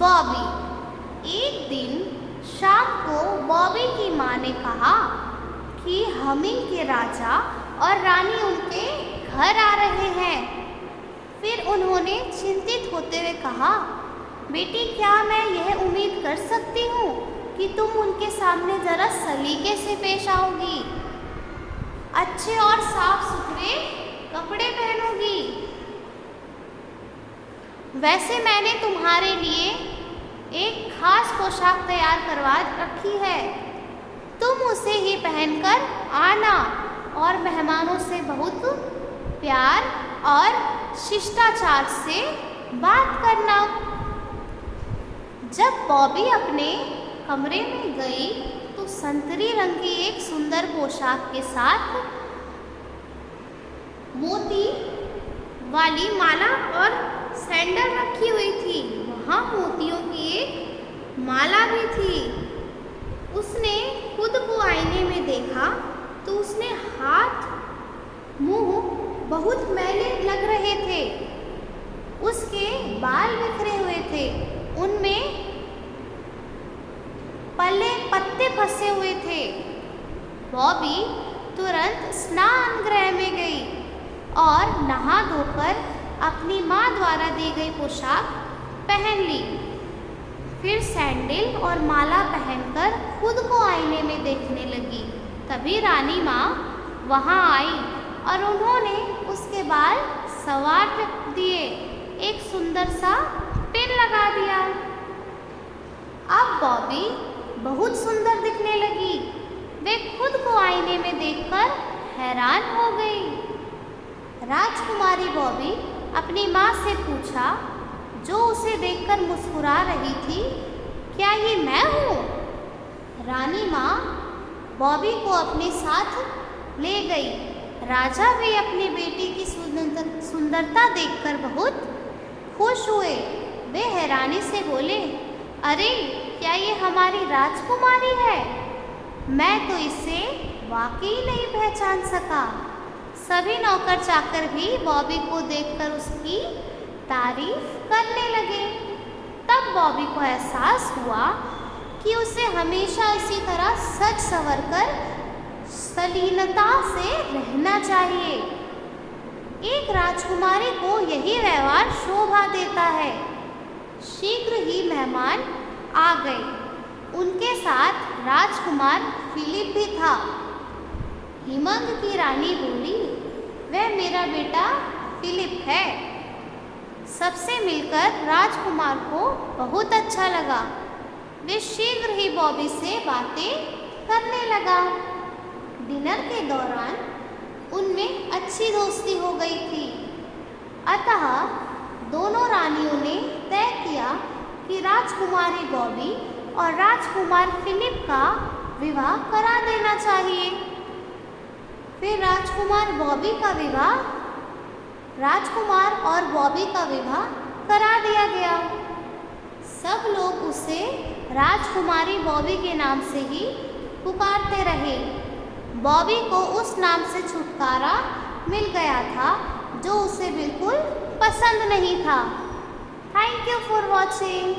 बॉबी। एक दिन शाम को बॉबी की माँ ने कहा कि हमिंग के राजा और रानी उनके घर आ रहे हैं। फिर उन्होंने चिंतित होते हुए कहा, बेटी क्या मैं यह उम्मीद कर सकती हूँ कि तुम उनके सामने ज़रा सलीके से पेश आओगी, अच्छे और साफ सुथरे कपड़े पहनोगी। वैसे मैंने तुम्हारे लिए एक खास पोशाक तैयार करवा रखी है, तुम उसे ही पहनकर आना और मेहमानों से बहुत प्यार और शिष्टाचार से बात करना। जब बॉबी अपने कमरे में गई तो संतरी रंग की एक सुंदर पोशाक के साथ मोती वाली माला और सैंडल रखी हुई थी। वहाँ मोतियों की एक माला भी थी। उसने खुद को आईने में देखा तो उसने हाथ मुंह बहुत मैले लग रहे थे। उसके बाल बिखरे हुए थे, उनमें पत्ते फंसे हुए थे। बॉबी तुरंत स्नान गृह में गई और नहा धोकर अपनी माँ द्वारा दी गई पोशाक पहन ली। फिर सैंडल और माला पहनकर खुद को आईने में देखने लगी। तभी रानी माँ वहाँ आई और उन्होंने उसके बाल संवार दिए, एक सुंदर सा पिन लगा दिया। अब बॉबी बहुत सुंदर दिखने लगी। वे खुद को आईने में देखकर हैरान हो गई। राजकुमारी बॉबी अपनी माँ से पूछा, जो उसे देखकर मुस्कुरा रही थी, क्या ये मैं हूँ? रानी माँ बॉबी को अपने साथ ले गई। राजा भी अपनी बेटी की सुंदरता देखकर बहुत खुश हुए। वे हैरानी से बोले, अरे क्या ये हमारी राजकुमारी है? मैं तो इसे वाकई नहीं पहचान सका। सभी नौकर चाकर भी बॉबी को देखकर उसकी तारीफ करने लगे। तब बॉबी को एहसास हुआ कि उसे हमेशा इसी तरह सज संवर कर सलीनता से रहना चाहिए। एक राजकुमारी को यही व्यवहार शोभा देता है। शीघ्र ही मेहमान आ गए। उनके साथ राजकुमार फिलिप भी था। हिमंग की रानी बोली, वह मेरा बेटा फिलिप है। सबसे मिलकर राजकुमार को बहुत अच्छा लगा। वे शीघ्र ही बॉबी से बातें करने लगा। डिनर के दौरान उनमें अच्छी दोस्ती हो गई थी। अतः दोनों रानियों ने तय किया कि राजकुमारी बॉबी और राजकुमार फिलिप का विवाह करा देना चाहिए। फिर राजकुमार और बॉबी का विवाह करा दिया गया। सब लोग उसे राजकुमारी बॉबी के नाम से ही पुकारते रहे। बॉबी को उस नाम से छुटकारा मिल गया था जो उसे बिल्कुल पसंद नहीं था। Thank you for watching.